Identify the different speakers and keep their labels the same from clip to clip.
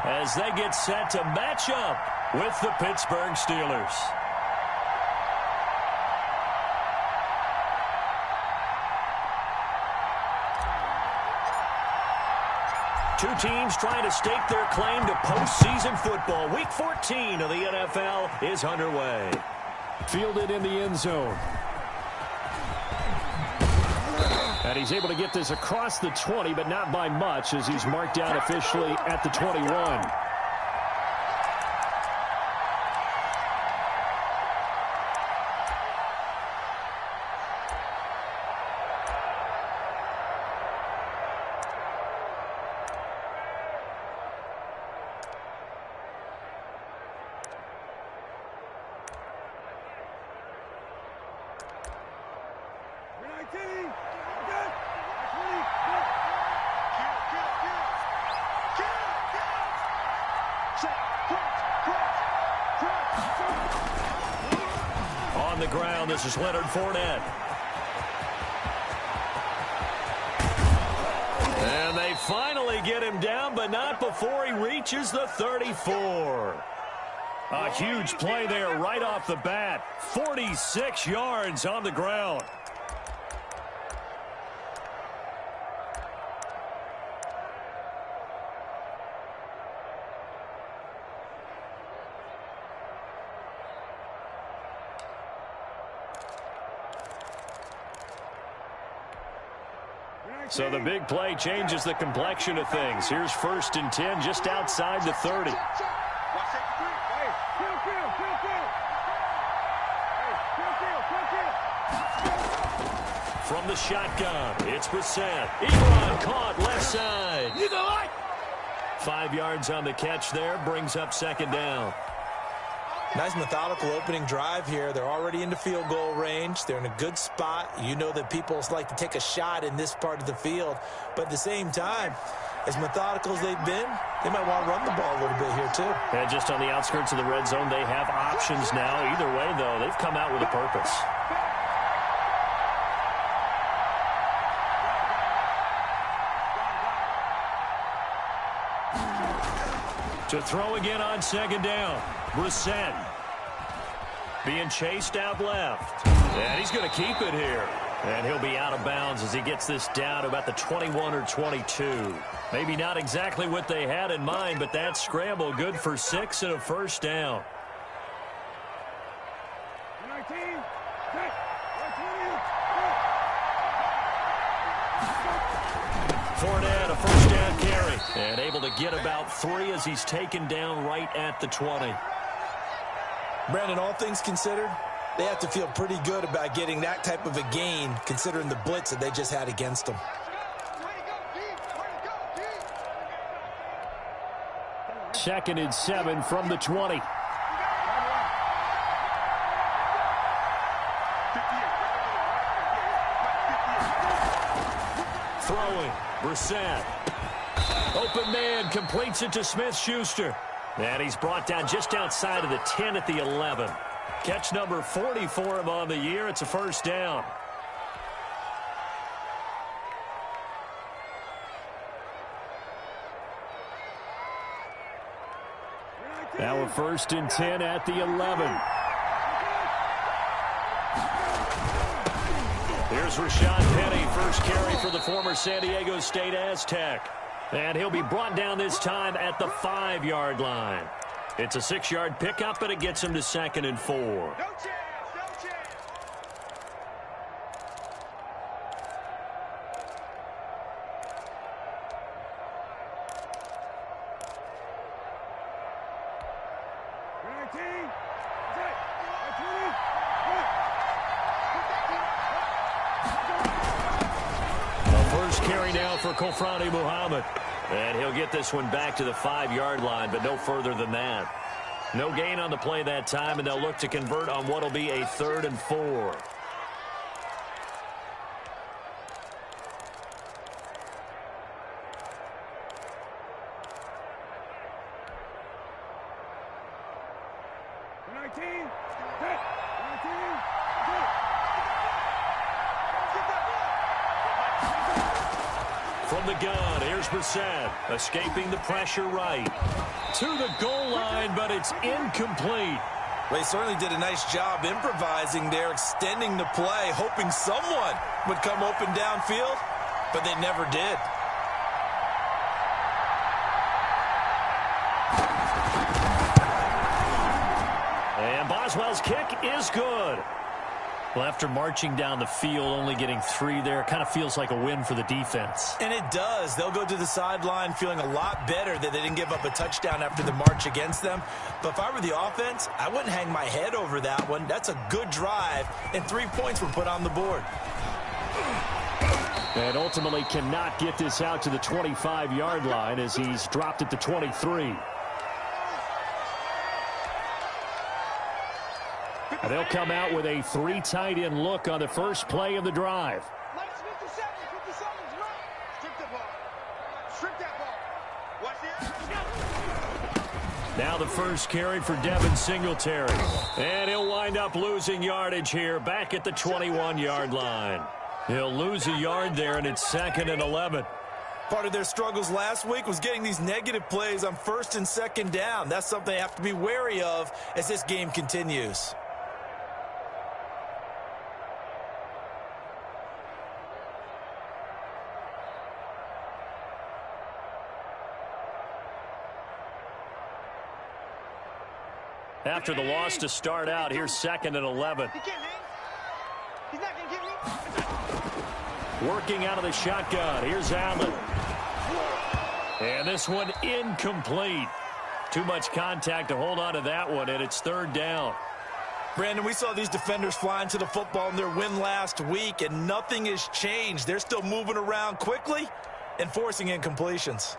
Speaker 1: as they get set to match up with the Pittsburgh Steelers. Two teams trying to stake their claim to postseason football. Week 14 of the NFL is underway.
Speaker 2: Fielded in the end zone. And he's able to get this across the 20, but not by much, as he's marked down officially at the 21.
Speaker 1: On the ground, this is Leonard Fournette. And they finally get him down, but not before he reaches the 34. A huge play there right off the bat. 46 yards on the ground. So the big play changes the complexion of things. Here's 1st and 10 just outside the 30. From the shotgun, it's Brissett. Ebron caught left side. 5 yards on the catch there, brings up 2nd down.
Speaker 3: Nice methodical opening drive here. They're already into field goal range. They're in a good spot. You know that people like to take a shot in this part of the field. But at the same time, as methodical as they've been, they might want to run the ball a little bit here too.
Speaker 1: And just on the outskirts of the red zone, they have options now. Either way, though, they've come out with a purpose. To throw again on 2nd down. Brissett being chased out left. And he's going to keep it here. And he'll be out of bounds as he gets this down to about the 21 or 22. Maybe not exactly what they had in mind, but that scramble good for 6 and a 1st down. Fournette, a 1st down carry. And able to get about 3 as he's taken down right at the 20.
Speaker 3: Brandon, all things considered, they have to feel pretty good about getting that type of a gain, considering the blitz that they just had against them.
Speaker 2: Second and 7 from the 20.
Speaker 1: Throwing, Brissett. Open man, completes it to Smith-Schuster. And he's brought down just outside of the 10 at the 11. Catch number 40 for him on the year. It's a 1st down.
Speaker 2: Now a 1st and 10 at the 11.
Speaker 1: Here's Rashad Penny, 1st carry for the former San Diego State Aztec. And he'll be brought down this time at the 5-yard line. It's a 6-yard pickup, but it gets him to 2nd and 4.
Speaker 4: No chance, no chance.
Speaker 1: Carry now for Kofrani Muhammad. And he'll get this one back to the 5-yard line, but no further than that. No gain on the play that time, and they'll look to convert on what will be a 3rd and 4. from the gun. Here's Brissett, escaping the pressure right. To the goal line, but it's incomplete.
Speaker 3: Well, he certainly did a nice job improvising there, extending the play, hoping someone would come open downfield, but they never did.
Speaker 1: And Boswell's kick is good. Well, after marching down the field, only getting 3 there, kind of feels like a win for the defense.
Speaker 3: And it does. They'll go to the sideline feeling a lot better that they didn't give up a touchdown after the march against them. But if I were the offense, I wouldn't hang my head over that one. That's a good drive, and 3 points were put on the board.
Speaker 2: And ultimately cannot get this out to the 25-yard line as he's dropped at the 23. And they'll come out with a 3 tight end look on the first play of the drive. Now the first carry for Devin Singletary.
Speaker 1: And he'll wind up losing yardage here back at the 21-yard line. He'll lose a yard there, and it's 2nd and 11.
Speaker 3: Part of their struggles last week was getting these negative plays on 1st and 2nd down. That's something they have to be wary of as this game continues.
Speaker 1: After the loss to start out, here's 2nd and 11.
Speaker 4: He's not going to get me.
Speaker 1: Working out of the shotgun. Here's Allen. And this one incomplete. Too much contact to hold on to that one, and it's 3rd down.
Speaker 3: Brandon, we saw these defenders flying to the football in their win last week, and nothing has changed. They're still moving around quickly and forcing incompletions.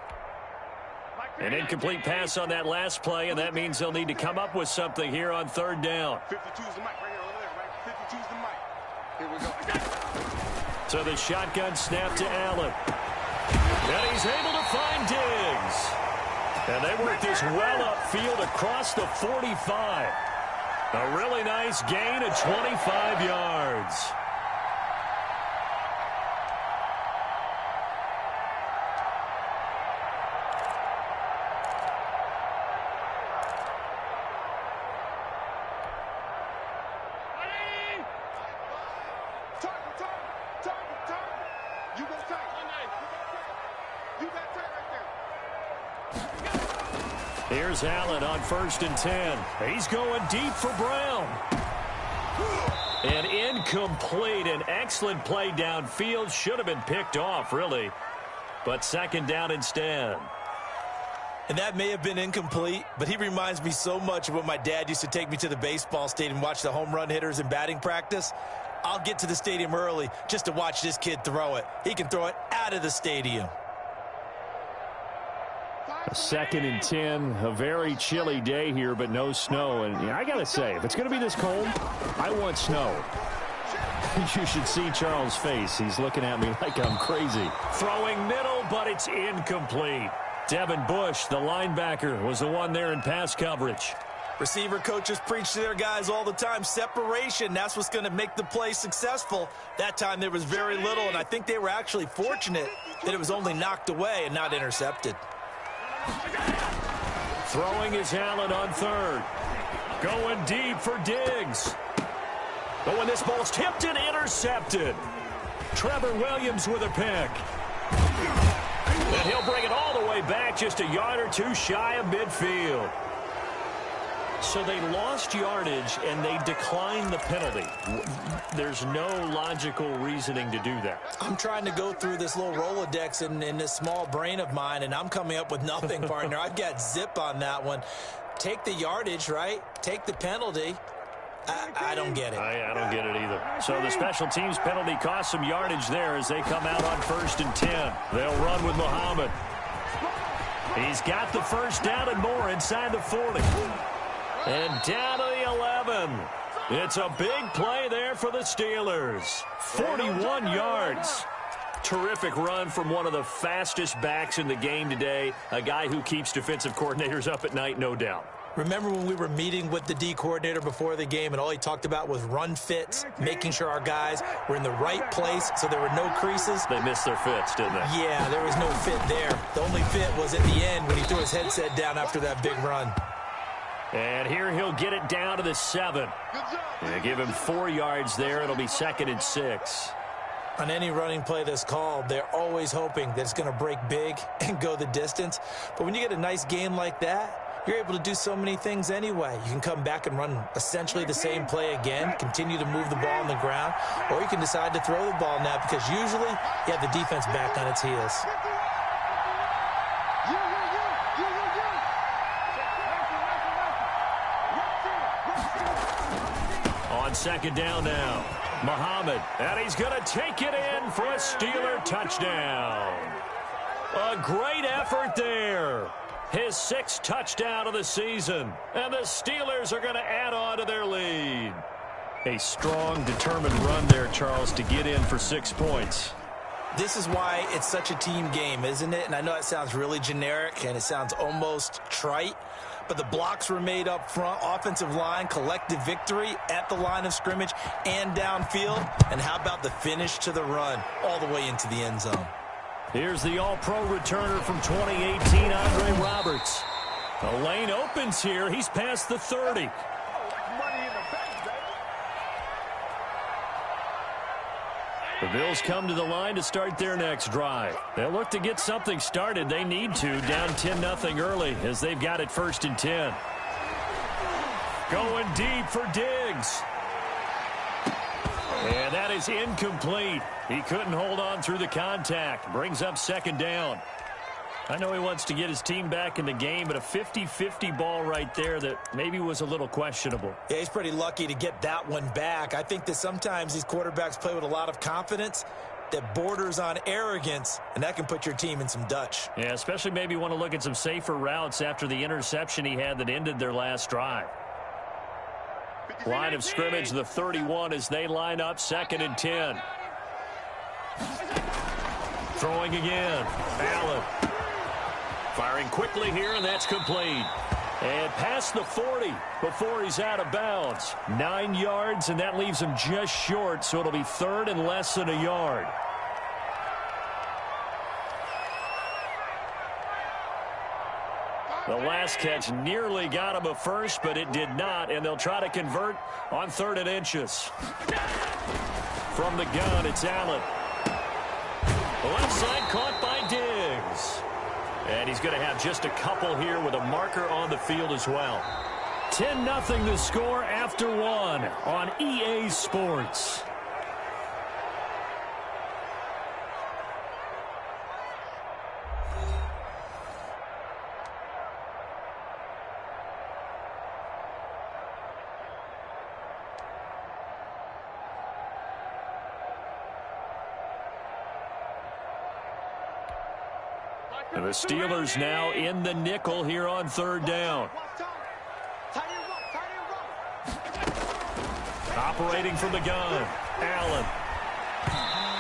Speaker 1: An incomplete pass on that last play, and that means they'll need to come up with something here on 3rd down.
Speaker 4: 52's the mic right here over there, right? 52's the mic. Here we go.
Speaker 1: So the shotgun snap to Allen. And he's able to find Diggs. And they work this well upfield across the 45. A really nice gain of 25 yards. Here's Allen on 1st and 10. He's going deep for Brown. And incomplete. An excellent play downfield. Should have been picked off, really. But 2nd down instead.
Speaker 3: And that may have been incomplete, but he reminds me so much of when my dad used to take me to the baseball stadium and watch the home run hitters in batting practice. I'll get to the stadium early just to watch this kid throw it. He can throw it out of the stadium.
Speaker 2: 2nd and 10, a very chilly day here, but no snow. And I got to say, if it's going to be this cold, I want snow. You should see Charles' face. He's looking at me like I'm crazy.
Speaker 1: Throwing middle, but it's incomplete. Devin Bush, the linebacker, was the one there in pass coverage.
Speaker 3: Receiver coaches preach to their guys all the time. Separation, that's what's going to make the play successful. That time there was very little, and I think they were actually fortunate that it was only knocked away and not intercepted.
Speaker 1: Throwing is Allen on 3rd. Going deep for Diggs. But when this ball's tipped and intercepted. Trevor Williams with a pick. And he'll bring it all the way back just a yard or two shy of midfield. So they lost yardage and they declined the penalty. There's no logical reasoning to do that.
Speaker 3: I'm trying to go through this little Rolodex in this small brain of mine, and I'm coming up with nothing, partner. I've got zip on that one. Take the yardage, right? Take the penalty. I don't get it.
Speaker 1: I don't get it either. So the special teams penalty cost some yardage there as they come out on 1st and 10. They'll run with Muhammad. He's got the first down and more inside the 40. And down to the 11. It's a big play there for the Steelers. 41 yards. Terrific run from one of the fastest backs in the game today. A guy who keeps defensive coordinators up at night, no doubt.
Speaker 3: Remember when we were meeting with the D coordinator before the game and all he talked about was run fits, making sure our guys were in the right place so there were no creases?
Speaker 1: They missed their fits, didn't they?
Speaker 3: Yeah, there was no fit there. The only fit was at the end when he threw his headset down after that big run.
Speaker 1: And here he'll get it down to the 7. They give him 4 yards there. It'll be 2nd and 6.
Speaker 3: On any running play that's called, they're always hoping that it's going to break big and go the distance. But when you get a nice game like that, you're able to do so many things anyway. You can come back and run essentially the same play again, continue to move the ball on the ground, or you can decide to throw the ball now because usually you have the defense back on its heels.
Speaker 1: On 2nd down now, Muhammad, and he's going to take it in for a Steeler touchdown. A great effort there. His 6th touchdown of the season, and the Steelers are going to add on to their lead. A strong, determined run there, Charles, to get in for 6 points.
Speaker 3: This is why it's such a team game, isn't it? And I know it sounds really generic, and it sounds almost trite, but the blocks were made up front, offensive line, collective victory at the line of scrimmage and downfield. And how about the finish to the run all the way into the end zone?
Speaker 1: Here's the all-pro returner from 2018, Andre Roberts. The lane opens here. He's past the 30. The Bills come to the line to start their next drive. They'll look to get something started. They need to, down 10-0 early as they've got it 1st and 10. Going deep for Diggs. And that is incomplete. He couldn't hold on through the contact. Brings up 2nd down. I know he wants to get his team back in the game, but a 50-50 ball right there that maybe was a little questionable.
Speaker 3: Yeah, he's pretty lucky to get that one back. I think that sometimes these quarterbacks play with a lot of confidence that borders on arrogance, and that can put your team in some Dutch.
Speaker 1: Yeah, especially maybe want to look at some safer routes after the interception he had that ended their last drive. Line of scrimmage, the 31 as they line up, 2nd and 10. Throwing again. Allen. Firing quickly here, and that's complete. And past the 40 before he's out of bounds. 9 yards, and that leaves him just short, so it'll be 3rd and less than a yard. The last catch nearly got him a first, but it did not, and they'll try to convert on 3rd and inches. From the gun, it's Allen. Left side caught by Diggs. And he's going to have just a couple here with a marker on the field as well. 10-0 the score after 1 on EA Sports. And the Steelers now in the nickel here on 3rd down. Operating from the gun, Allen.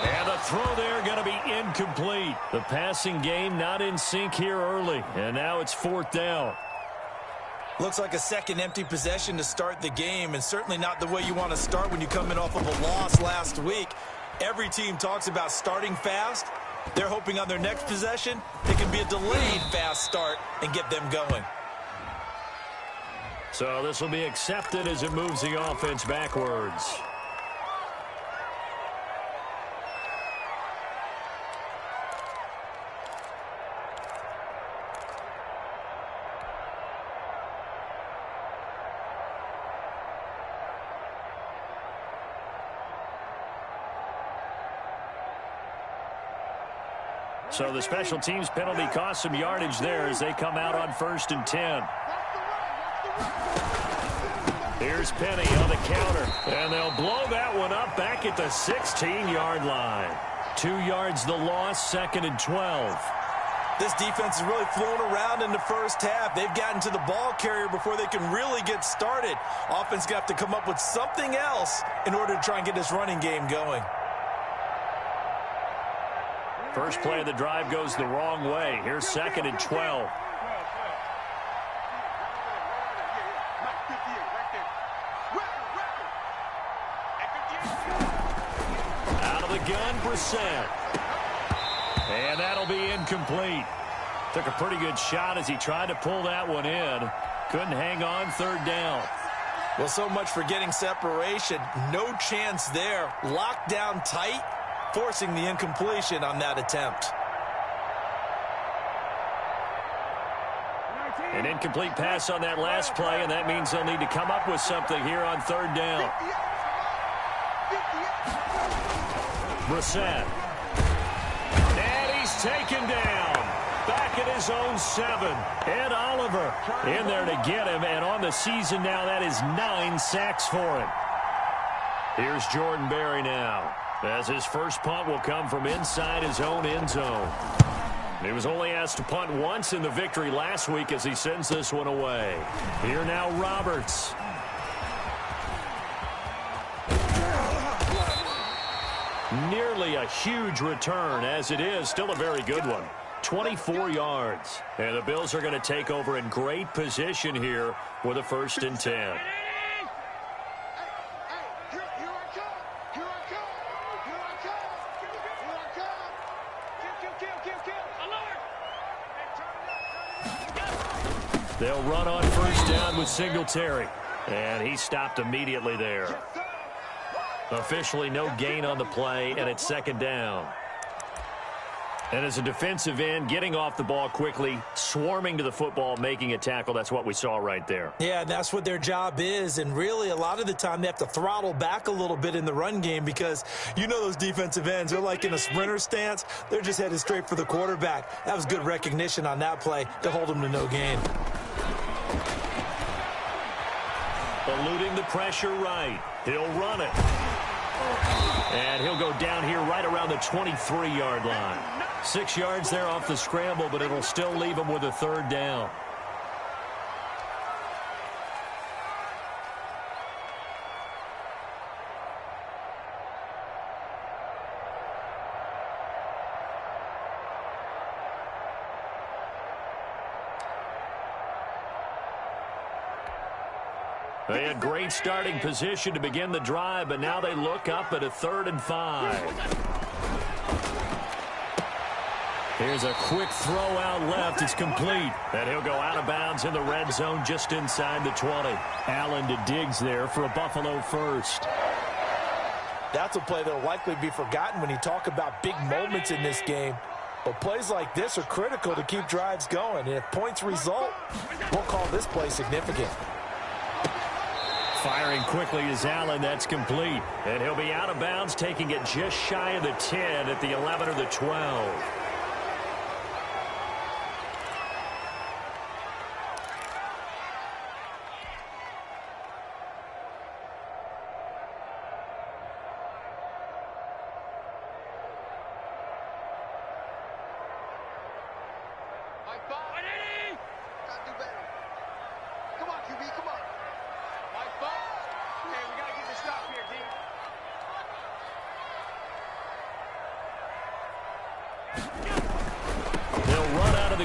Speaker 1: And the throw there going to be incomplete. The passing game not in sync here early. And now it's 4th down.
Speaker 3: Looks like a second empty possession to start the game, and certainly not the way you want to start when you come in off of a loss last week. Every team talks about starting fast. They're hoping on their next possession, it can be a delayed fast start and get them going.
Speaker 1: So this will be accepted as it moves the offense backwards. So the special teams penalty cost some yardage there as they come out on 1st and 10. Here's Penny on the counter, and they'll blow that one up back at the 16-yard line. 2 yards the loss, 2nd and 12.
Speaker 3: This defense is really flown around in the first half. They've gotten to the ball carrier before they can really get started. Offense got to come up with something else in order to try and get this running game going.
Speaker 1: First play of the drive goes the wrong way. Here's 2nd and 12. the gun, Brissett. And that'll be incomplete. Took a pretty good shot as he tried to pull that one in. Couldn't hang on, third down.
Speaker 3: Well, so much for getting separation. No chance there. Locked down tight, forcing the incompletion on that attempt.
Speaker 1: An incomplete pass on that last play, and that means they'll need to come up with something here on third down. Brissett. And he's taken down. Back at his own 7. Ed Oliver in there to get him, and on the season now, that is 9 sacks for him. Here's Jordan Berry now, as his first punt will come from inside his own end zone. He was only asked to punt once in the victory last week as he sends this one away. Here now, Roberts. Nearly a huge return, as it is still a very good one. 24 yards. And the Bills are going to take over in great position here with a 1st and 10. They'll run on 1st down with Singletary. And he stopped immediately there. Officially no gain on the play, and it's 2nd down. And as a defensive end, getting off the ball quickly, swarming to the football, making a tackle, that's what we saw right there.
Speaker 3: Yeah, that's what their job is, and really a lot of the time they have to throttle back a little bit in the run game because you know those defensive ends, they're like in a sprinter stance. They're just headed straight for the quarterback. That was good recognition on that play to hold them to no gain.
Speaker 1: Eluding the pressure right. He'll run it. And he'll go down here right around the 23-yard line. 6 yards there off the scramble, but it'll still leave him with a 3rd down. They had great starting position to begin the drive, but now they look up at a 3rd and 5. Here's a quick throw out left. It's complete. And he'll go out of bounds in the red zone just inside the 20.
Speaker 2: Allen to Diggs there for a Buffalo 1st.
Speaker 3: That's a play that will likely be forgotten when you talk about big moments in this game. But plays like this are critical to keep drives going. And if points result, we'll call this play significant.
Speaker 1: Firing quickly is Allen. That's complete. And he'll be out of bounds, taking it just shy of the 10 at the 11 or the 12.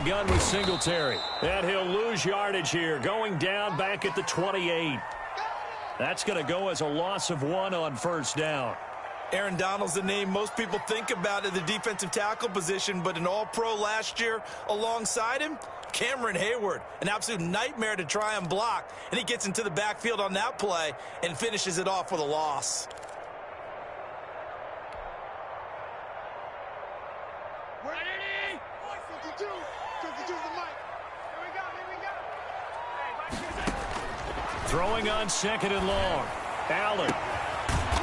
Speaker 1: Gun with Singletary, and he'll lose yardage here, going down back at the 28. That's going to go as a loss of 1 on 1st down.
Speaker 3: Aaron Donald's the name most people think about at the defensive tackle position, but an all-pro last year alongside him, Cameron Hayward, an absolute nightmare to try and block, and he gets into the backfield on that play and finishes it off with a loss.
Speaker 1: Throwing on 2nd and long. Allen.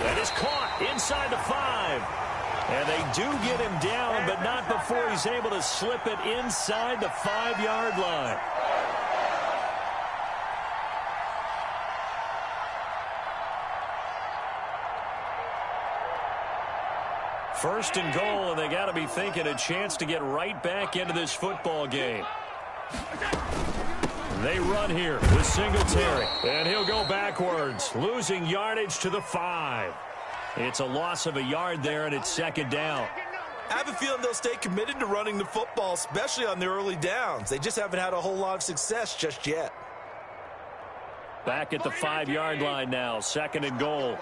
Speaker 1: That is caught inside the 5. And they do get him down, but not before he's able to slip it inside the 5-yard line. First and goal, and they got to be thinking a chance to get right back into this football game. They run here with Singletary, and he'll go backwards, losing yardage to the 5. It's a loss of a yard there, and it's 2nd down.
Speaker 3: I have a feeling they'll stay committed to running the football, especially on the early downs. They just haven't had a whole lot of success just yet.
Speaker 1: Back at the 5-yard line now, 2nd and goal.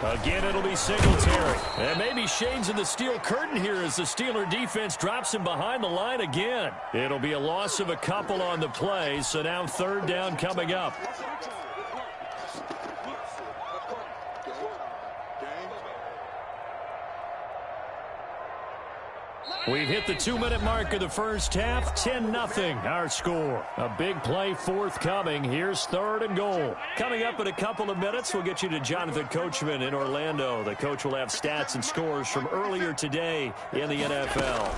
Speaker 1: Again, it'll be Singletary. And maybe shades of the steel curtain here as the Steeler defense drops him behind the line again. It'll be a loss of a couple on the play, so now third down coming up. We've hit the 2-minute mark of the first half. 10-0 our score. A big play forthcoming. Here's third and goal. Coming up in a couple of minutes, we'll get you to Jonathan Coachman in Orlando. The coach will have stats and scores from earlier today in the NFL.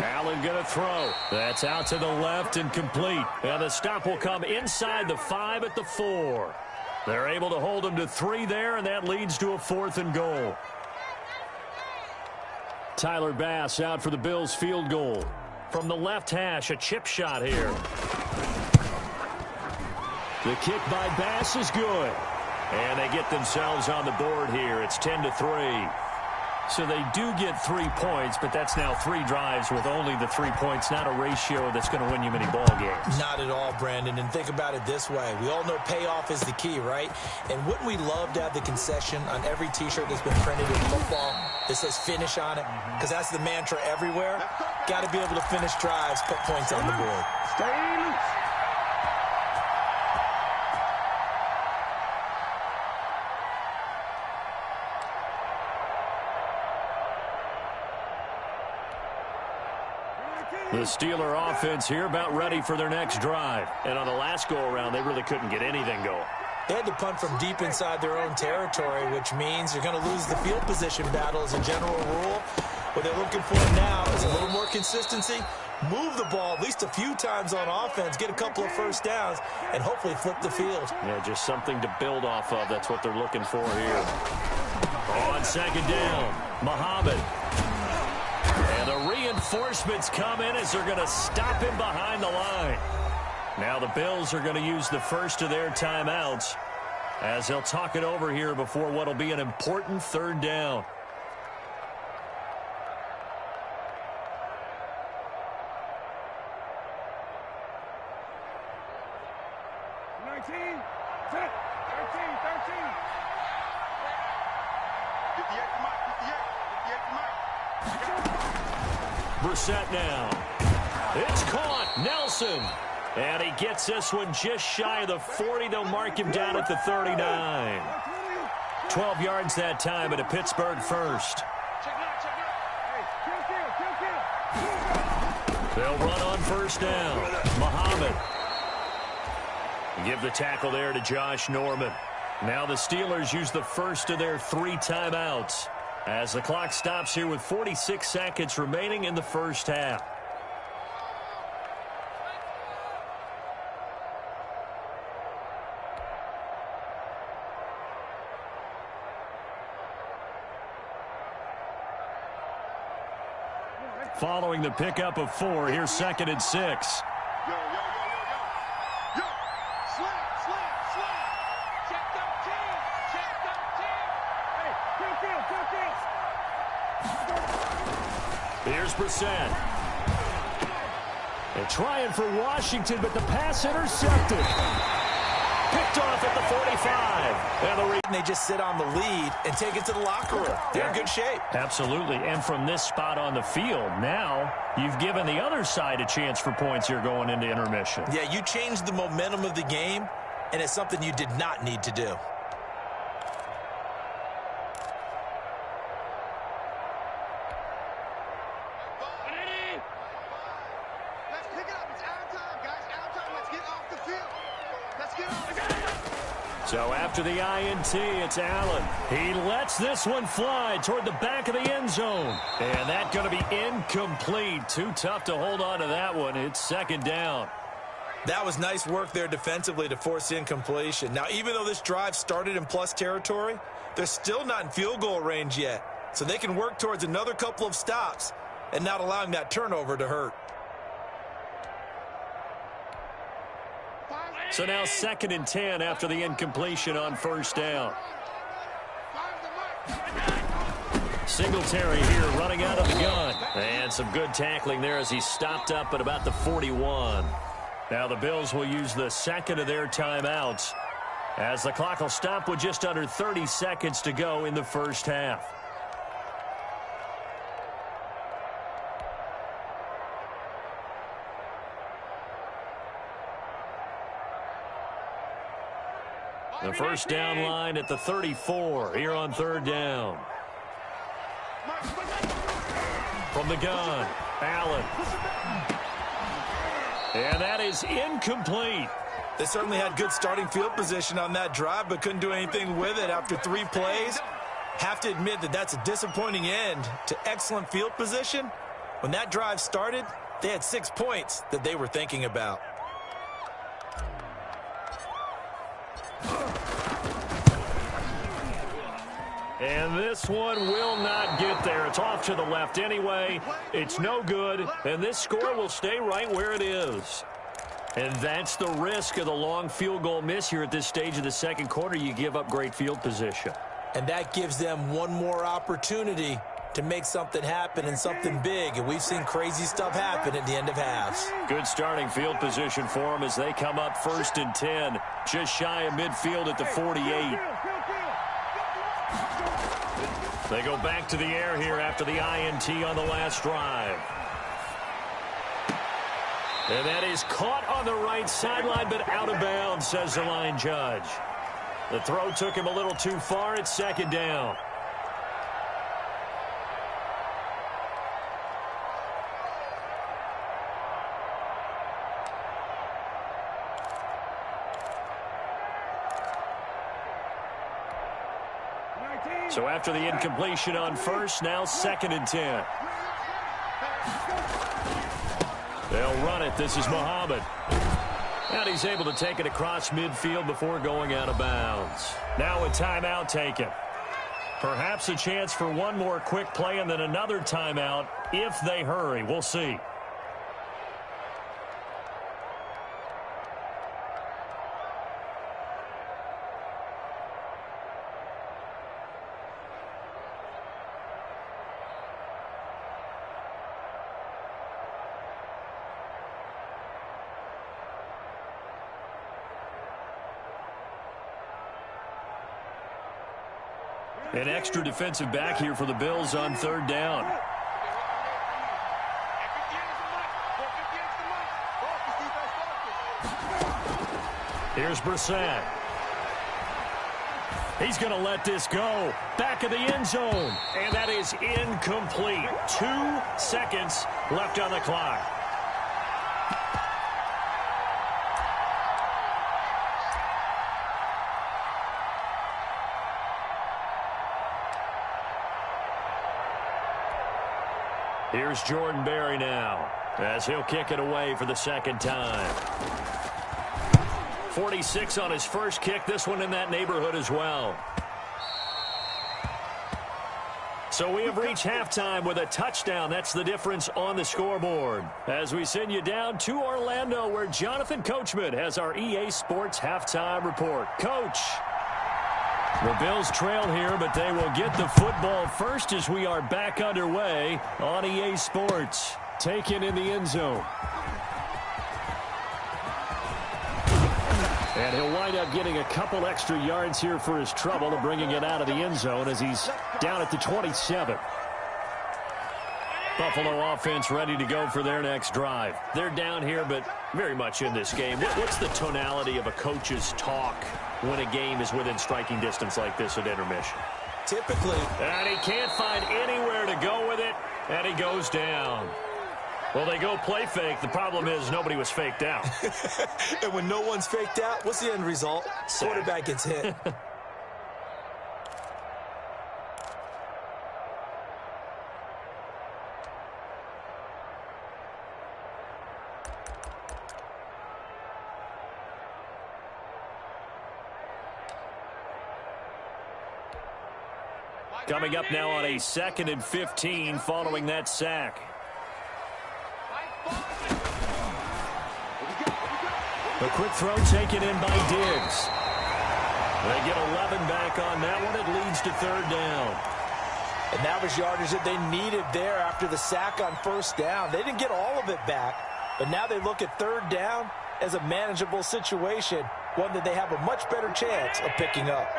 Speaker 1: Allen going to throw. That's out to the left and complete. And the stop will come inside the 5 at the 4. They're able to hold him to 3 there, and that leads to a 4th and goal. Tyler Bass out for the Bills field goal. From the left hash, a chip shot here. The kick by Bass is good. And they get themselves on the board here. It's 10-3. So they do get 3 points, but that's now 3 drives with only the 3 points, not a ratio that's going to win you many ball games.
Speaker 3: Not at all, Brandon. And think about it this way. We all know payoff is the key, right? And wouldn't we love to have the concession on every T-shirt that's been printed in football that says finish on it? Because that's the mantra everywhere. Got to be able to finish drives, put points on the board.
Speaker 4: Stay loose.
Speaker 1: The Steeler offense here about ready for their next drive. And on the last go-around, they really couldn't get anything going.
Speaker 3: They had to punt from deep inside their own territory, which means you're going to lose the field position battle as a general rule. What they're looking for now is a little more consistency, move the ball at least a few times on offense, get a couple of first downs, and hopefully flip the field.
Speaker 1: Yeah, just something to build off of. That's what they're looking for here. On second down, Muhammad. And the reinforcements come in as they're going to stop him behind the line. Now the Bills are going to use the first of their timeouts as they'll talk it over here before what will be an important third down. Brissett now. It's caught. Nelson. And he gets this one just shy of the 40. They'll mark him down at the 39. 12 yards that time at a Pittsburgh first. They'll run on first down. Muhammad. Give the tackle there to Josh Norman. Now the Steelers use the first of their 3 timeouts as the clock stops here with 46 seconds remaining in the first half. Following the pickup of 4, here's 2nd and 6.
Speaker 4: Yo, yo, yo, yo, yo. Yo, slam, slam, slam. Check them team. Check them team. Hey,
Speaker 1: Here's Brissett. They're trying for Washington, but the pass intercepted. Picked off at the 45.
Speaker 3: And they just sit on the lead and take it to the locker room. They're in good shape.
Speaker 1: Absolutely. And from this spot on the field, now you've given the other side a chance for points here going into intermission.
Speaker 3: Yeah, you changed the momentum of the game, and it's something you did not need to do.
Speaker 4: let's pick it up. It's out time, guys. Out time. Let's get off the field. Let's get off the field.
Speaker 1: So after the INT, it's Allen. He lets this one fly toward the back of the end zone. And that's going to be incomplete. Too tough to hold on to that one. It's 2nd down.
Speaker 3: That was nice work there defensively to force incompletion. Now, even though this drive started in plus territory, they're still not in field goal range yet. So they can work towards another couple of stops and not allowing that turnover to hurt.
Speaker 1: So now 2nd and 10 after the incompletion on first down. Singletary here running out of the gun. And some good tackling there as he stopped up at about the 41. Now the Bills will use the 2nd of their timeouts as the clock will stop with just under 30 seconds to go in the first half. The first down line at the 34 here on third down. From the gun, Allen. And that is incomplete.
Speaker 3: They certainly had good starting field position on that drive, but couldn't do anything with it after 3 plays. Have to admit that that's a disappointing end to excellent field position. When that drive started, they had 6 points that they were thinking about.
Speaker 1: And this one will not get there. It's off to the left anyway. It's no good, and this score will stay right where it is. And that's the risk of the long field goal miss here at this stage of the second quarter. You give up great field position.
Speaker 3: And that gives them one more opportunity to make something happen and something big. And we've seen crazy stuff happen at the end of halves.
Speaker 1: Good starting field position for them as they come up 1st and 10, just shy of midfield at the 48. They go back to the air here after the INT on the last drive. And that is caught on the right sideline, but out of bounds, says the line judge. The throw took him a little too far. It's second down. So after the incompletion on first, now 2nd and 10. They'll run it. This is Muhammad. And he's able to take it across midfield before going out of bounds. Now a timeout taken. Perhaps a chance for one more quick play and then another timeout if they hurry. We'll see. An extra defensive back here for the Bills on third down. Here's Brissett. He's going to let this go. Back of the end zone. And that is incomplete. 2 seconds left on the clock. Here's Jordan Berry now as he'll kick it away for the second time. 46 on his first kick. This one in that neighborhood as well. So we have reached halftime with a touchdown. That's the difference on the scoreboard. As we send you down to Orlando, where Jonathan Coachman has our EA Sports halftime report. Coach. The Bills trail here, but they will get the football first as we are back underway on EA Sports. Taken in the end zone. And he'll wind up getting a couple extra yards here for his trouble and bringing it out of the end zone as he's down at the 27. Buffalo offense ready to go for their next drive. They're down here, but very much in this game. What's the tonality of a coach's talk when a game is within striking distance like this at intermission?
Speaker 3: Typically.
Speaker 1: And he can't find anywhere to go with it, and he goes down. Well, they go play fake. The problem is nobody was faked out.
Speaker 3: And when no one's faked out, what's the end result? Quarterback gets hit.
Speaker 1: Coming up now on a 2nd and 15 following that sack. A quick throw taken in by Diggs. They get 11 back on that one. It leads to third down.
Speaker 3: And that was yardage that they needed there after the sack on first down. They didn't get all of it back, but now they look at third down as a manageable situation. one that they have a much better chance of picking up.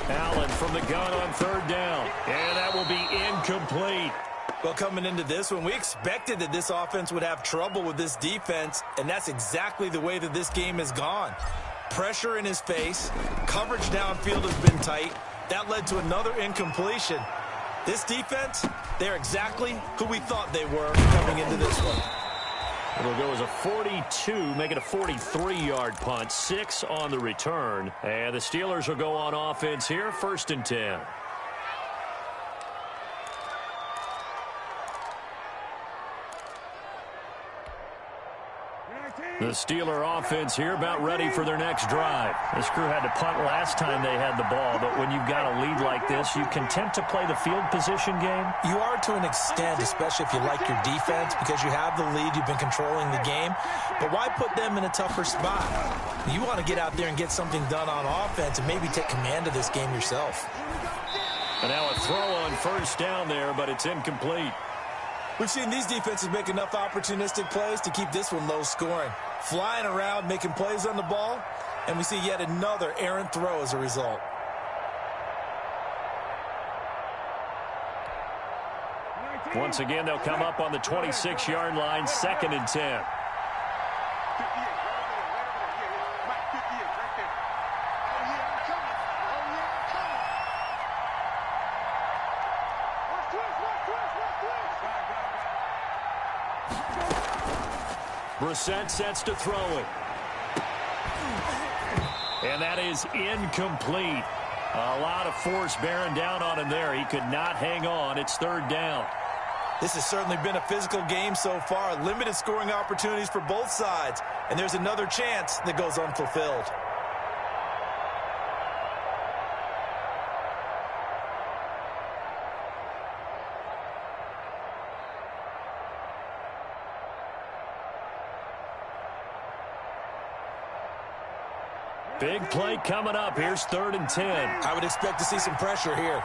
Speaker 1: Allen from the gun on third down. And that will be incomplete.
Speaker 3: Well, coming into this one, we expected that this offense would have trouble with this defense, and that's exactly the way that this game has gone. Pressure in his face, coverage downfield has been tight. That led to another incompletion. This defense, they're exactly who we thought they were coming into this one.
Speaker 1: It'll go as a 42, make it a 43-yard punt, 6 on the return. And the Steelers will go on offense here, 1st and 10. The Steeler offense here about ready for their next drive. This crew had to punt last time they had the ball, but when you've got a lead like this, you content to play the field position game?
Speaker 3: You are to an extent, especially if you like your defense, because you have the lead, you've been controlling the game. But why put them in a tougher spot? You want to get out there and get something done on offense and maybe take command of this game yourself.
Speaker 1: And now a throw on 1st down there, but it's incomplete.
Speaker 3: We've seen these defenses make enough opportunistic plays to keep this one low scoring. Flying around, making plays on the ball, and we see yet another errant throw as a result.
Speaker 1: Once again, they'll come up on the 26-yard line, 2nd and 10. Brissett sets to throw it. And that is incomplete. A lot of force bearing down on him there. He could not hang on. It's 3rd down.
Speaker 3: This has certainly been a physical game so far. Limited scoring opportunities for both sides. And there's another chance that goes unfulfilled.
Speaker 1: Big play coming up. Here's 3rd and 10.
Speaker 3: I would expect to see some pressure here.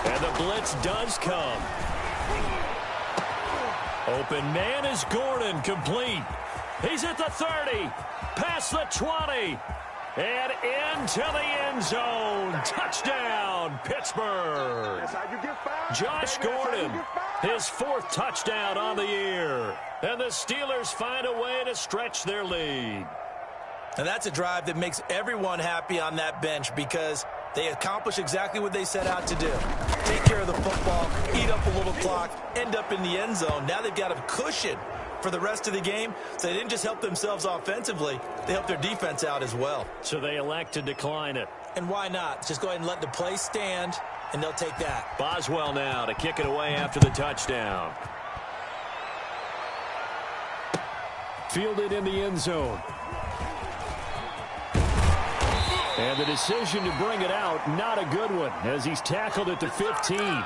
Speaker 1: And the blitz does come. Open man is Gordon, complete. He's at the 30, past the 20, and into the end zone. Touchdown, Pittsburgh. Josh Gordon, his 4th touchdown on the year. And the Steelers find a way to stretch their lead.
Speaker 3: And that's a drive that makes everyone happy on that bench because they accomplish exactly what they set out to do. Take care of the football, eat up a little clock, end up in the end zone. Now they've got a cushion for the rest of the game. So they didn't just help themselves offensively, they helped their defense out as well.
Speaker 1: So they elect to decline it.
Speaker 3: And why not? Just go ahead and let the play stand, and they'll take that.
Speaker 1: Boswell now to kick it away after the touchdown.
Speaker 2: Fielded in the end zone. And the decision to bring it out, not a good one, as he's tackled at the 15.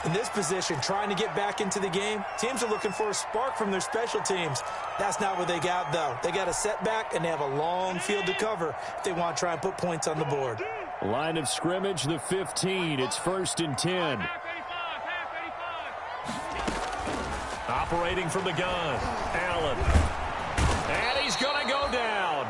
Speaker 3: In this position, trying to get back into the game, teams are looking for a spark from their special teams. That's not what they got, though. They got a setback, and they have a long field to cover if they want to try and put points on the board.
Speaker 2: Line of scrimmage, the 15. It's 1st and 10.
Speaker 1: Operating from the gun, Allen. And he's going to go down.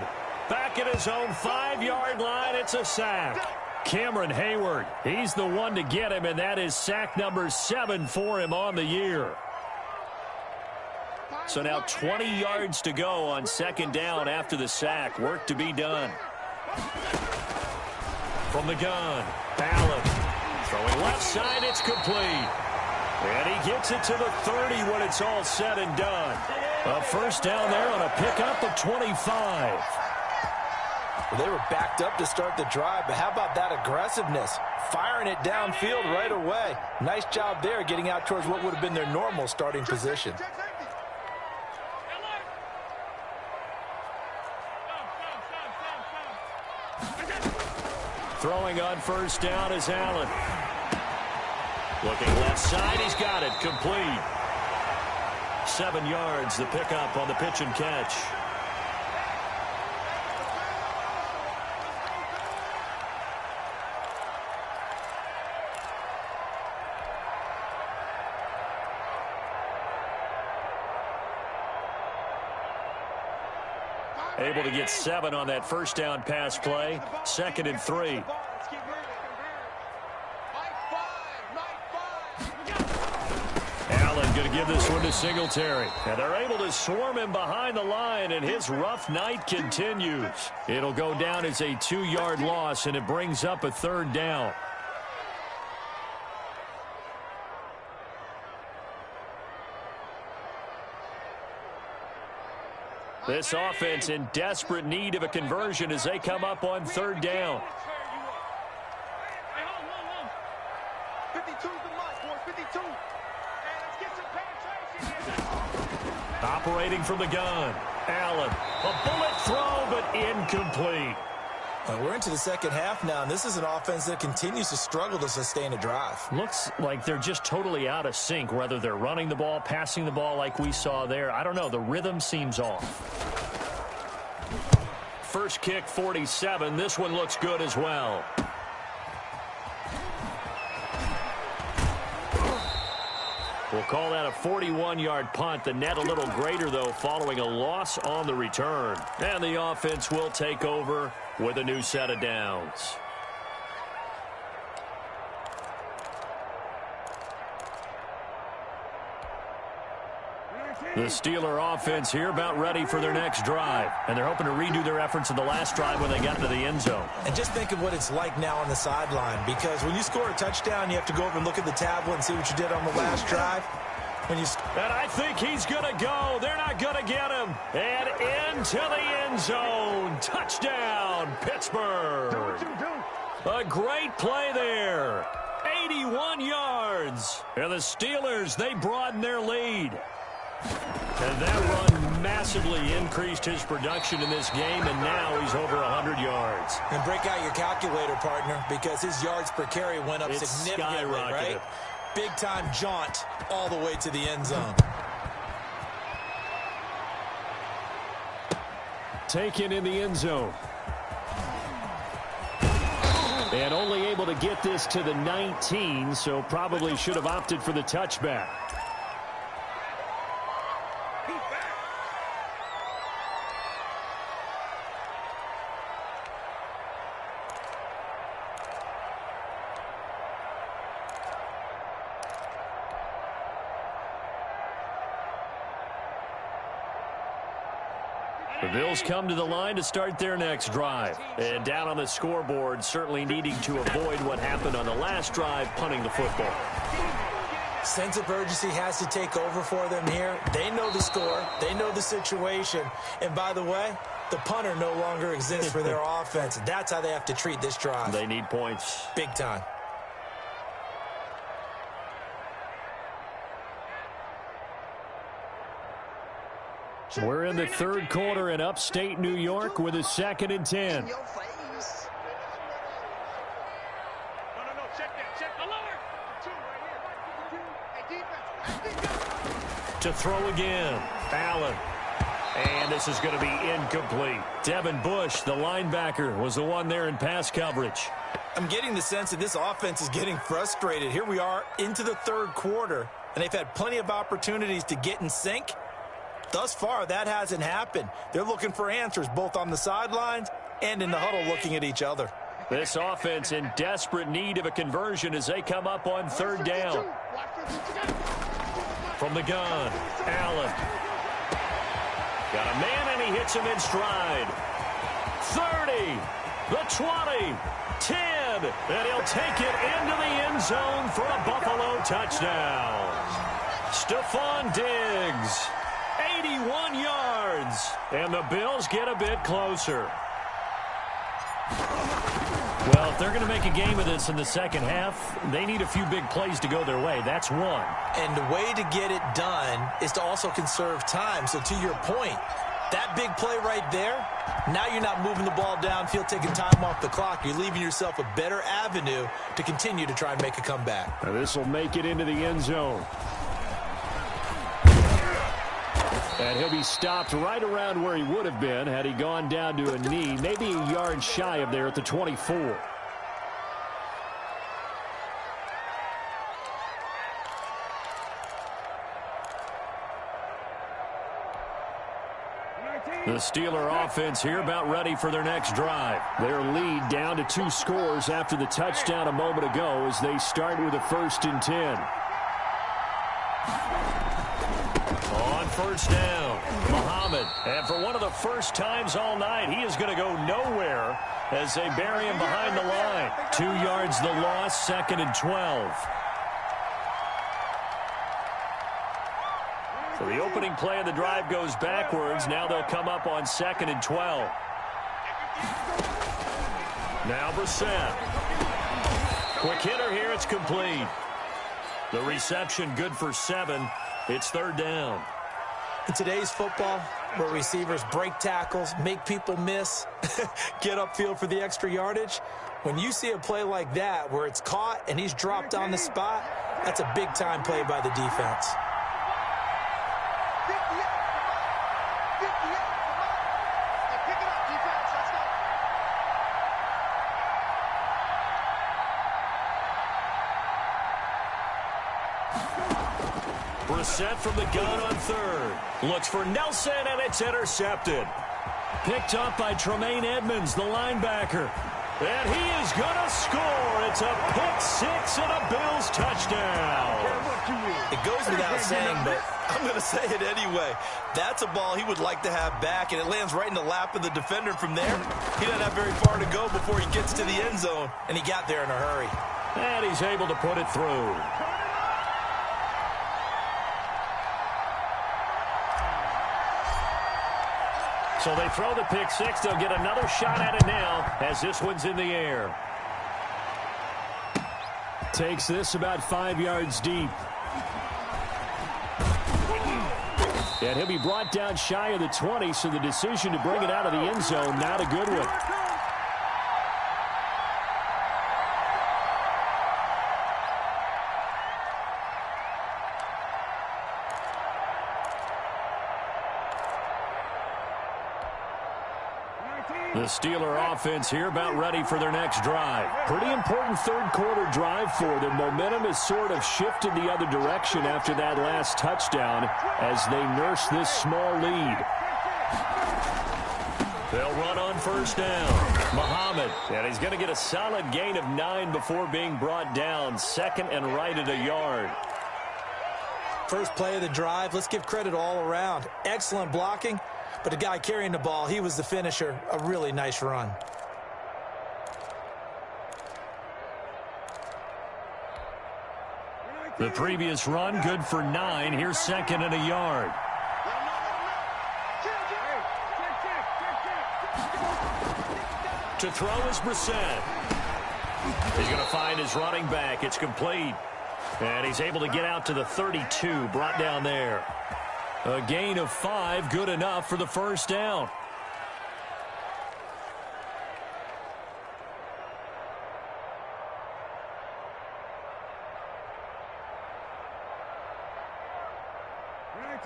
Speaker 1: Back at his own 5-yard line, it's a sack. Cameron Hayward, he's the one to get him, and that is sack number 7 for him on the year. So now 20 yards to go on 2nd down after the sack. Work to be done. From the gun, Allen. Throwing left side, it's complete. And he gets it to the 30 when it's all said and done. A 1st down there on a pickup of 25.
Speaker 3: Well, they were backed up to start the drive, but how about that aggressiveness? Firing it downfield right away. Nice job there getting out towards what would have been their normal starting position.
Speaker 1: Throwing on 1st down is Allen. Looking left side, he's got it, complete. 7 yards, the pickup on the pitch and catch. Able to get 7 on that first down pass play. 2nd and 3. Allen going to give this one to Singletary. And they're able to swarm him behind the line, and his rough night continues. It'll go down as a 2-yard loss, and it brings up a 3rd down. This offense in desperate need of a conversion as they come up on 3rd down.
Speaker 4: 52's the mark, boys. 52. And let's get some penetration.
Speaker 1: Operating from the gun. Allen. A bullet throw, but incomplete.
Speaker 3: We're into the second half now, and this is an offense that continues to struggle to sustain a drive.
Speaker 1: Looks like they're just totally out of sync, whether they're running the ball, passing the ball like we saw there. I don't know. The rhythm seems off. First kick, 47. This one looks good as well. We'll call that a 41-yard punt. The net a little greater, though, following a loss on the return. And the offense will take over with a new set of downs. The Steeler offense here about ready for their next drive. And they're hoping to redo their efforts in the last drive when they got into the end zone.
Speaker 3: And just think of what it's like now on the sideline, because when you score a touchdown, you have to go over and look at the tablet and see what you did on the last drive.
Speaker 1: And I think he's going to go. They're not going to get him. And into the end zone. Touchdown, Pittsburgh. A great play there. 81 yards. And the Steelers, they broaden their lead. And that run massively increased his production in this game, and now he's over 100 yards.
Speaker 3: And break out your calculator, partner, because his yards per carry went up significantly, right? Big-time jaunt all the way to the end zone.
Speaker 2: Taken in the end zone. And only able to get this to the 19, so probably should have opted for the touchback. The Bills come to the line to start their next drive. And down on the scoreboard, certainly needing to avoid what happened on the last drive, punting the football.
Speaker 3: Sense of urgency has to take over for them here. They know the score. They know the situation. And by the way, the punter no longer exists for their offense. That's how they have to treat this drive.
Speaker 1: They need points.
Speaker 3: Big time.
Speaker 2: We're in the third quarter in upstate New York with a 2nd and 10.
Speaker 4: No, check that. Check the lower. 2 right here. Hey, defense.
Speaker 1: To throw again. Allen. And this is going to be incomplete. Devin Bush, the linebacker, was the one there in pass coverage.
Speaker 3: I'm getting the sense that this offense is getting frustrated. Here we are into the third quarter, and they've had plenty of opportunities to get in sync. Thus far, that hasn't happened. They're looking for answers both on the sidelines and in the huddle looking at each other.
Speaker 1: This offense in desperate need of a conversion as they come up on 3rd down. From the gun, Allen. Got a man, and he hits him in stride. 30, the 20, 10, and he'll take it into the end zone for a Buffalo touchdown. Stephon Diggs. 81 yards, and the Bills get a bit closer. Well, if they're going to make a game of this in the second half, they need a few big plays to go their way. That's one.
Speaker 3: And the way to get it done is to also conserve time. So to your point, that big play right there, now you're not moving the ball downfield, taking time off the clock. You're leaving yourself a better avenue to continue to try and make a comeback.
Speaker 2: Now this will make it into the end zone. And he'll be stopped right around where he would have been had he gone down to a knee, maybe a yard shy of there at the 24. The Steeler offense here about ready for their next drive. Their lead down to 2 scores after the touchdown a moment ago as they start with a 1st and 10. On 1st down, Muhammad. And for one of the first times all night, he is going to go nowhere as they bury him behind the line. 2 yards the loss, 2nd and 12. So the opening play of the drive goes backwards. Now they'll come up on 2nd and 12. Now Brissett. Quick hitter here. It's complete. The reception good for 7. It's 3rd down.
Speaker 3: In today's football, where receivers break tackles, make people miss, get upfield for the extra yardage, when you see a play like that where it's caught and he's dropped on the spot, that's a big-time play by the defense.
Speaker 2: Brissett from the gun on 3rd. Looks for Nelson, and it's intercepted. Picked up by Tremaine Edmonds, the linebacker. And he is going to score. It's a pick-6 and a Bills touchdown.
Speaker 3: It goes without saying, but I'm going to say it anyway. That's a ball he would like to have back, and it lands right in the lap of the defender from there. He doesn't have very far to go before he gets to the end zone, and he got there in a hurry.
Speaker 2: And he's able to put it through. So they throw the pick-6. They'll get another shot at it now as this one's in the air. Takes this about 5 yards deep. And he'll be brought down shy of the 20, so the decision to bring it out of the end zone, not a good one. The Steeler offense here about ready for their next drive. Pretty important 3rd quarter drive for them. Momentum has sort of shifted the other direction after that last touchdown as they nurse this small lead. They'll run on 1st down. Muhammad, and he's going to get a solid gain of 9 before being brought down. 2nd and right at a yard.
Speaker 3: First play of the drive, let's give credit all around. Excellent blocking. But the guy carrying the ball, he was the finisher. A really nice run.
Speaker 2: The previous run, good for 9. Here's 2nd and a yard. To throw is Brissett. He's going to find his running back. It's complete. And he's able to get out to the 32, brought down there. A gain of 5, good enough for the 1st down.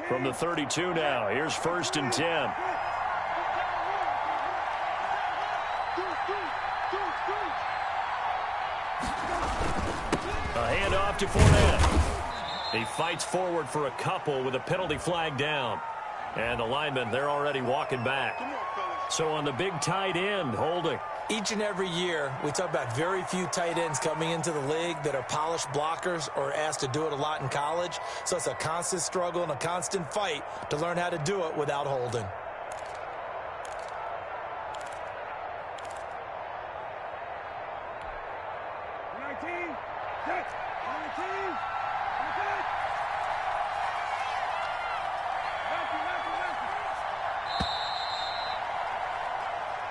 Speaker 2: From the 32 now, here's 1st and 10. A handoff to Fournette. He fights forward for a couple with a penalty flag down. And the linemen, they're already walking back. So on the big tight end, holding.
Speaker 3: Each and every year, we talk about very few tight ends coming into the league that are polished blockers or asked to do it a lot in college. So it's a constant struggle and a constant fight to learn how to do it without holding.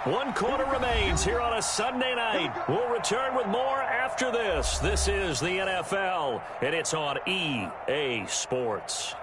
Speaker 2: One quarter remains here on a Sunday night. We'll return with more after this. This is the NFL, and it's on EA Sports.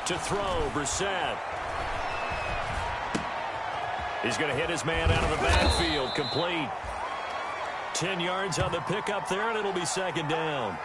Speaker 2: To throw, Brissett.
Speaker 1: He's going to hit his man out of the backfield. Complete. 10 yards on the pickup there, and it'll be second down.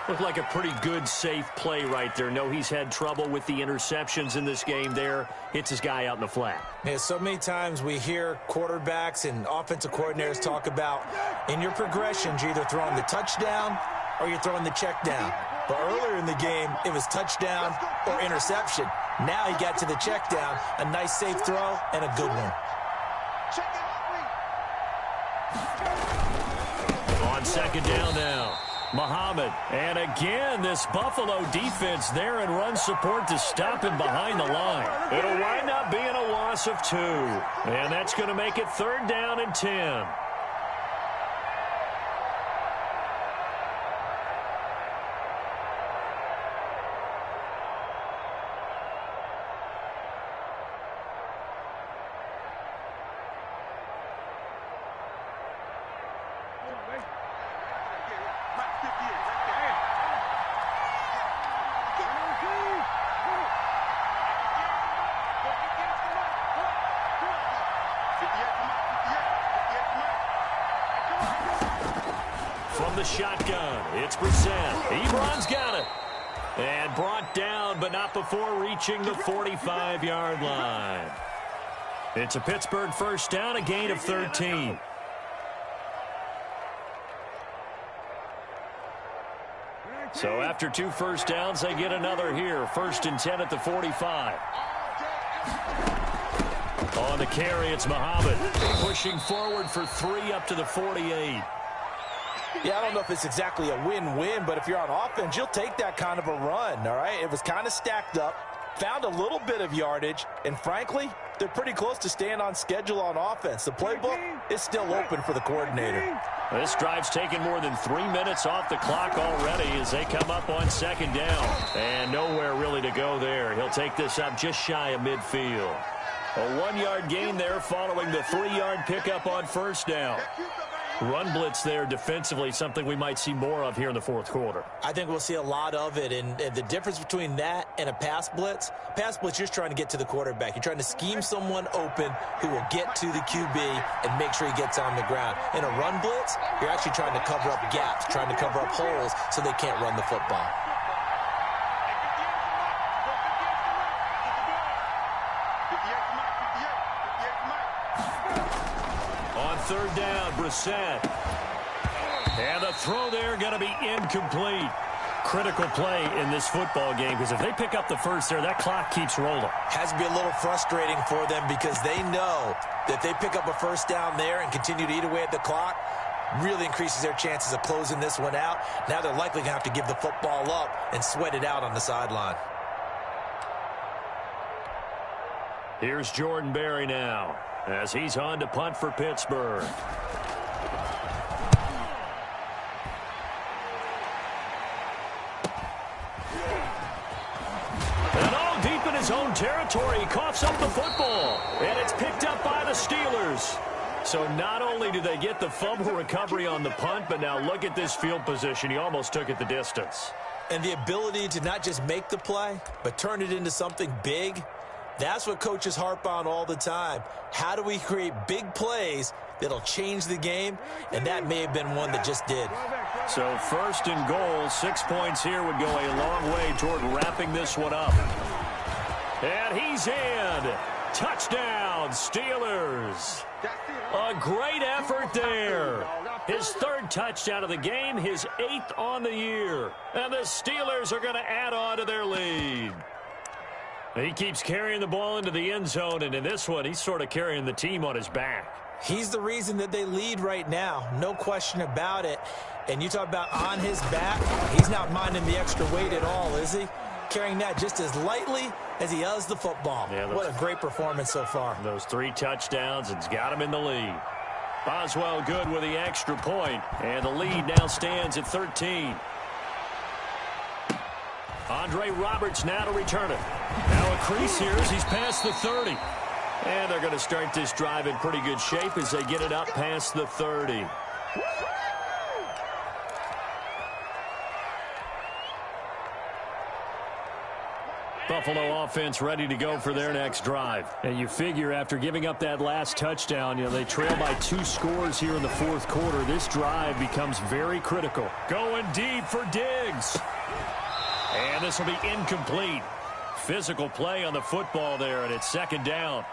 Speaker 1: Looked like a pretty good, safe play right there. No, he's had trouble with the interceptions in this game there. Hits his guy out in the flat.
Speaker 3: Yeah, so many times we hear quarterbacks and offensive coordinators talk about in your progressions, you're either throwing the touchdown or you're throwing the check down. But earlier in the game, it was touchdown or interception. Now he got to the check down, a nice safe throw, and a good one.
Speaker 1: On second down now, Muhammad. And again, this Buffalo defense there in run support to stop him behind the line. It'll wind up being a loss of 2. And that's going to make it third down and 10. From the shotgun, it's Brissett. Ebron's got it. And brought down, but not before reaching the 45-yard line. It's a Pittsburgh first down, a gain of 13. So after 2 first downs, they get another here. 1st and 10 at the 45. On the carry, it's Muhammad. Pushing forward for 3 up to the 48.
Speaker 3: Yeah, I don't know if it's exactly a win-win, but if you're on offense, you'll take that kind of a run, all right? It was kind of stacked up, found a little bit of yardage, and frankly, they're pretty close to staying on schedule on offense. The playbook is still open for the coordinator.
Speaker 1: This drive's taken more than 3 minutes off the clock already as they come up on second down. And nowhere really to go there. He'll take this up just shy of midfield. A 1-yard gain there following the 3-yard pickup on first down. Run blitz there defensively, something we might see more of here in the fourth quarter.
Speaker 3: I think we'll see a lot of it, and the difference between that and a pass blitz, you're just trying to get to the quarterback. You're trying to scheme someone open who will get to the QB and make sure he gets on the ground. In a run blitz, you're actually trying to cover up gaps, trying to cover up holes so they can't run the football.
Speaker 1: Third down, Brissett. And the throw there going to be incomplete. Critical play in this football game because if they pick up the first there, that clock keeps rolling.
Speaker 3: Has to be a little frustrating for them because they know that they pick up a first down there and continue to eat away at the clock, really increases their chances of closing this one out. Now they're likely going to have to give the football up and sweat it out on the sideline.
Speaker 1: Here's Jordan Berry now, as he's on to punt for Pittsburgh. And all deep in his own territory, he coughs up the football. And it's picked up by the Steelers. So not only do they get the fumble recovery on the punt, but now look at this field position. He almost took it the distance.
Speaker 3: And the ability to not just make the play, but turn it into something big. That's what coaches harp on all the time. How do we create big plays that'll change the game? And that may have been one that just did.
Speaker 1: So 1st and goal, 6 points here would go a long way toward wrapping this one up. And he's in. Touchdown, Steelers. A great effort there. His 3rd touchdown of the game, his 8th on the year. And the Steelers are going to add on to their lead. He keeps carrying the ball into the end zone, and in this one, he's sort of carrying the team on his back.
Speaker 3: He's the reason that they lead right now, no question about it. And you talk about on his back, he's not minding the extra weight at all, is he? Carrying that just as lightly as he does the football. Yeah, what a great performance so far.
Speaker 1: Those 3 touchdowns, it's got him in the lead. Boswell good with the extra point, and the lead now stands at 13. Andre Roberts now to return it. Now a crease here as he's past the 30. And they're going to start this drive in pretty good shape as they get it up past the 30.
Speaker 2: Buffalo offense ready to go for their next drive. And you figure after giving up that last touchdown, they trail by 2 scores here in the fourth quarter. This drive becomes very critical. Going deep for Diggs. And this will be incomplete. Physical play on the football there, and it's second down.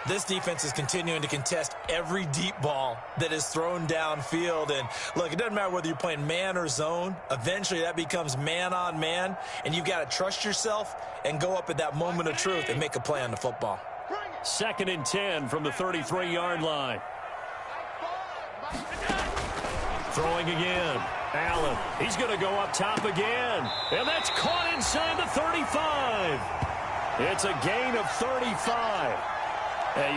Speaker 3: This defense is continuing to contest every deep ball that is thrown downfield. And, look, it doesn't matter whether you're playing man or zone. Eventually, that becomes man-on-man, and you've got to trust yourself and go up at that moment of truth and make a play on the football.
Speaker 2: 2nd and 10 from the 33-yard line. Throwing again. Allen. He's going to go up top again. And that's caught inside the 35. It's a gain of 35.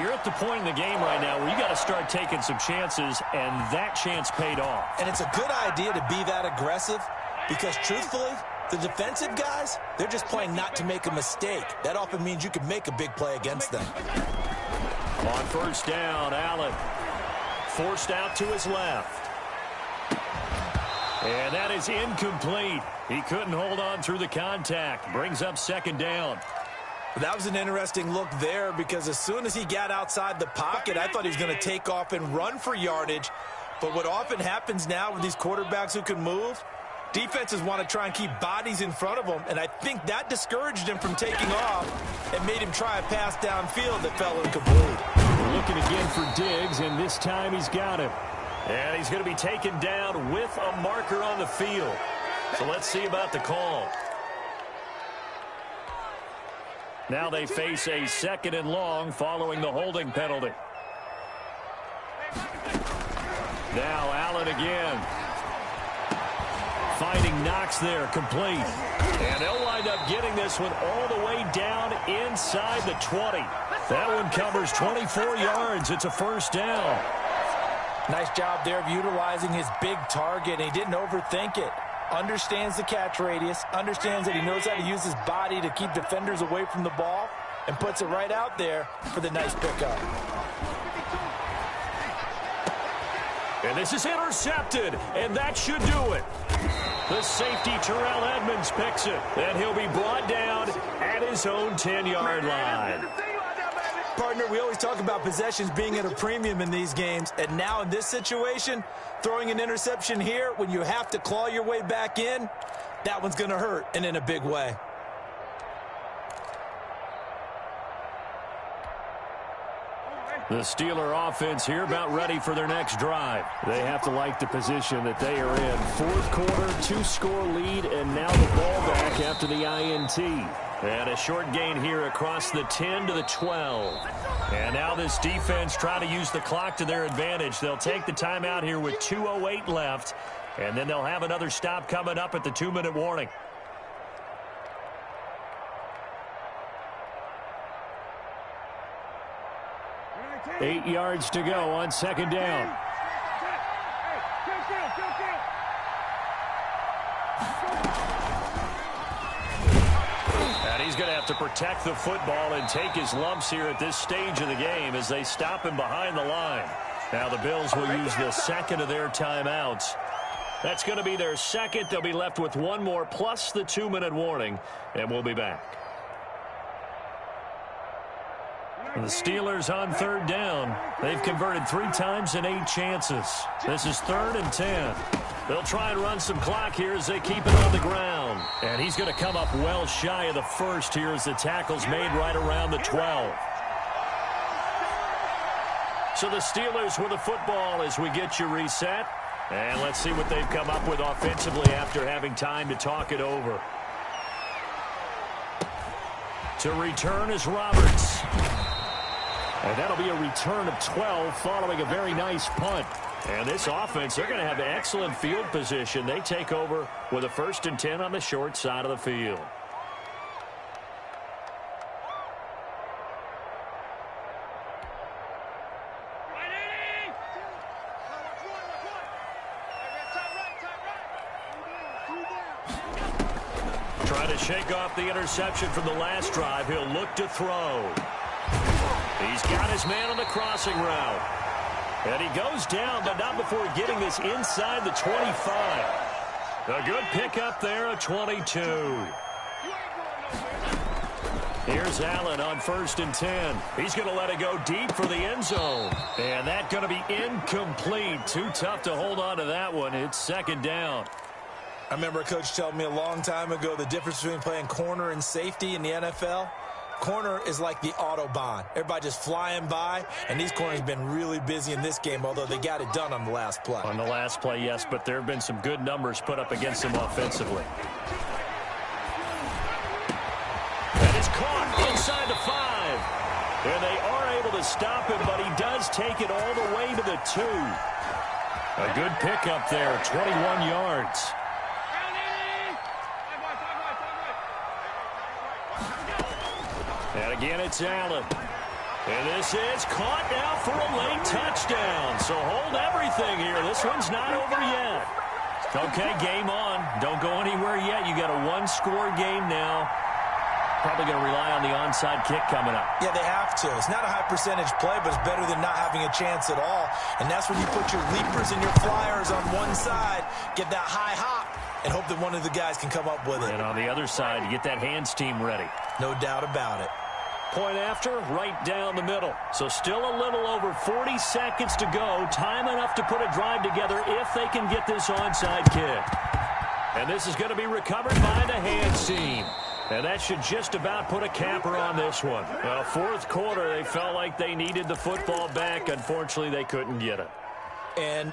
Speaker 2: You're at the point in the game right now where you got to start taking some chances, and that chance paid off.
Speaker 3: And it's a good idea to be that aggressive because, truthfully, the defensive guys, they're just playing not to make a mistake. That often means you can make a big play against them.
Speaker 2: On first down, Allen forced out to his left. And that is incomplete. He couldn't hold on through the contact. Brings up second down.
Speaker 3: That was an interesting look there because as soon as he got outside the pocket, I thought he was going to take off and run for yardage. But what often happens now with these quarterbacks who can move, defenses want to try and keep bodies in front of them, and I think that discouraged him from taking off and made him try a pass downfield that fell incomplete.
Speaker 2: We're looking again for Diggs, and this time he's got him.
Speaker 1: And he's going to be taken down with a marker on the field. So let's see about the call. Now they face a 2nd and long following the holding penalty. Now Allen again. Finding Knox there, complete. And they'll wind up getting this one all the way down inside the 20. That one covers 24 yards. It's a first down.
Speaker 3: Nice job there of utilizing his big target. He didn't overthink it. Understands the catch radius, understands that he knows how to use his body to keep defenders away from the ball, and puts it right out there for the nice pickup.
Speaker 1: And this is intercepted, and that should do it. The safety, Terrell Edmonds, picks it, and he'll be brought down at his own 10-yard line.
Speaker 3: Partner, we always talk about possessions being at a premium in these games, and now in this situation, throwing an interception here when you have to claw your way back in, that one's going to hurt, and in a big way.
Speaker 2: The Steeler offense here about ready for their next drive. They have to like the position that they are in. Fourth quarter, 2-score lead, and now the ball back after the INT.
Speaker 1: And a short gain here across the 10 to the 12. And now this defense trying to use the clock to their advantage. They'll take the timeout here with 2:08 left. And then they'll have another stop coming up at the 2-minute warning.
Speaker 2: Eight yards to go on second down.
Speaker 1: And he's going to have to protect the football and take his lumps here at this stage of the game as they stop him behind the line. Now the Bills will use the second of their timeouts. That's going to be their second. They'll be left with one more plus the 2-minute warning, and we'll be back. The Steelers on third down. They've converted 3 times in 8 chances. This is 3rd and 10. They'll try and run some clock here as they keep it on the ground. And he's going to come up well shy of the first here as the tackle's made right around the 12. So the Steelers with the football as we get you reset. And let's see what they've come up with offensively after having time to talk it over. To return is Roberts. And that'll be a return of 12 following a very nice punt. And this offense, they're going to have excellent field position. They take over with a 1st and 10 on the short side of the field. Trying to shake off the interception from the last drive. He'll look to throw. He's got his man on the crossing route. And he goes down, but not before getting this inside the 25. A good pickup there, a 22. Here's Allen on 1st and 10. He's going to let it go deep for the end zone. And that's going to be incomplete. Too tough to hold on to that one. It's 2nd down.
Speaker 3: I remember a coach telling me a long time ago the difference between playing corner and safety in the NFL. Corner is like the Autobahn. Everybody just flying by, and these corners have been really busy in this game, although they got it done on the last play.
Speaker 1: On the last play, yes, but there have been some good numbers put up against them offensively. That is caught inside the 5. And they are able to stop him, but he does take it all the way to the 2. A good pickup there, 21 yards. And again, it's Allen. And this is caught now for a late touchdown. So hold everything here. This one's not over yet. Okay, game on. Don't go anywhere yet. You got a 1-score game now. Probably going to rely on the onside kick coming up.
Speaker 3: Yeah, they have to. It's not a high percentage play, but it's better than not having a chance at all. And that's when you put your leapers and your flyers on one side, get that high hop, and hope that one of the guys can come up with it.
Speaker 1: And on the other side, you get that hands team ready.
Speaker 3: No doubt about it.
Speaker 1: Point after, right down the middle. So still a little over 40 seconds to go. Time enough to put a drive together if they can get this onside kick. And this is going to be recovered by the hands team. And that should just about put a capper on this one. Well, 4th quarter, they felt like they needed the football back. Unfortunately, they couldn't get it.
Speaker 3: And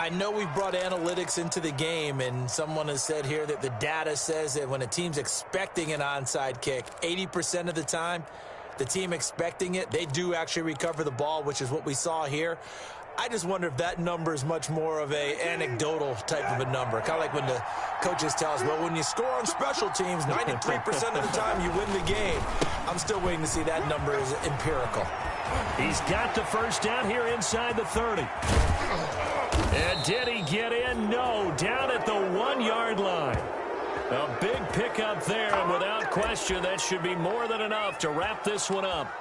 Speaker 3: I know we've brought analytics into the game, and someone has said here that the data says that when a team's expecting an onside kick, 80% of the time, the team expecting it, they do actually recover the ball, which is what we saw here. I just wonder if that number is much more of a anecdotal type of a number. Kind of like when the coaches tell us, well, when you score on special teams, 93% of the time you win the game. I'm still waiting to see that number is empirical.
Speaker 1: He's got the 1st down here inside the 30. And did he get in? No, down at the 1-yard line. A big pickup there, and without question, that should be more than enough to wrap this one up.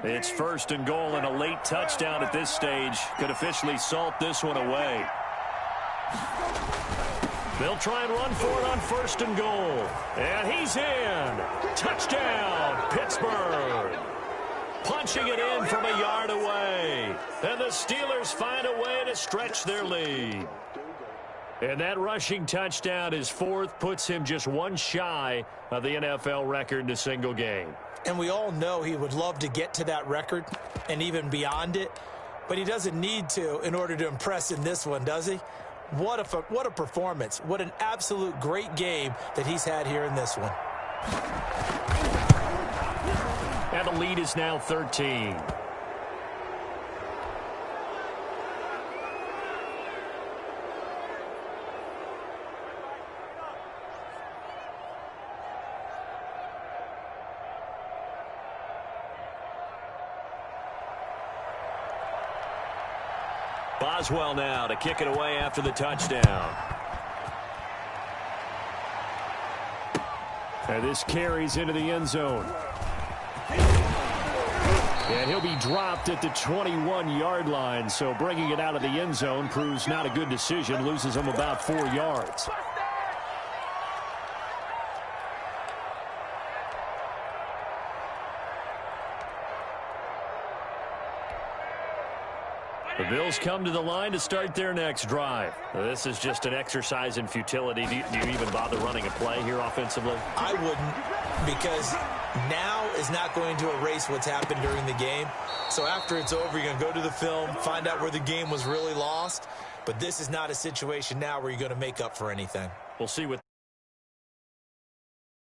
Speaker 1: It's 1st and goal, and a late touchdown at this stage could officially salt this one away. They'll try and run for it on 1st and goal. And he's in. Touchdown, Pittsburgh. Punching it in from a yard away. And the Steelers find a way to stretch their lead. And that rushing touchdown is 4th, puts him just one shy of the NFL record in a single game.
Speaker 3: And we all know he would love to get to that record and even beyond it. But he doesn't need to in order to impress in this one, does he? What a performance. What an absolute great game that he's had here in this one.
Speaker 1: And the lead is now 13. Boswell now to kick it away after the touchdown.
Speaker 2: And this carries into the end zone. And he'll be dropped at the 21-yard line, so bringing it out of the end zone proves not a good decision, loses him about 4 yards. The Bills come to the line to start their next drive. This is just an exercise in futility. Do you even bother running a play here offensively?
Speaker 3: I wouldn't, because now is not going to erase what's happened during the game. So after it's over, you're going to go to the film, find out where the game was really lost. But this is not a situation now where you're going to make up for anything.
Speaker 1: We'll see what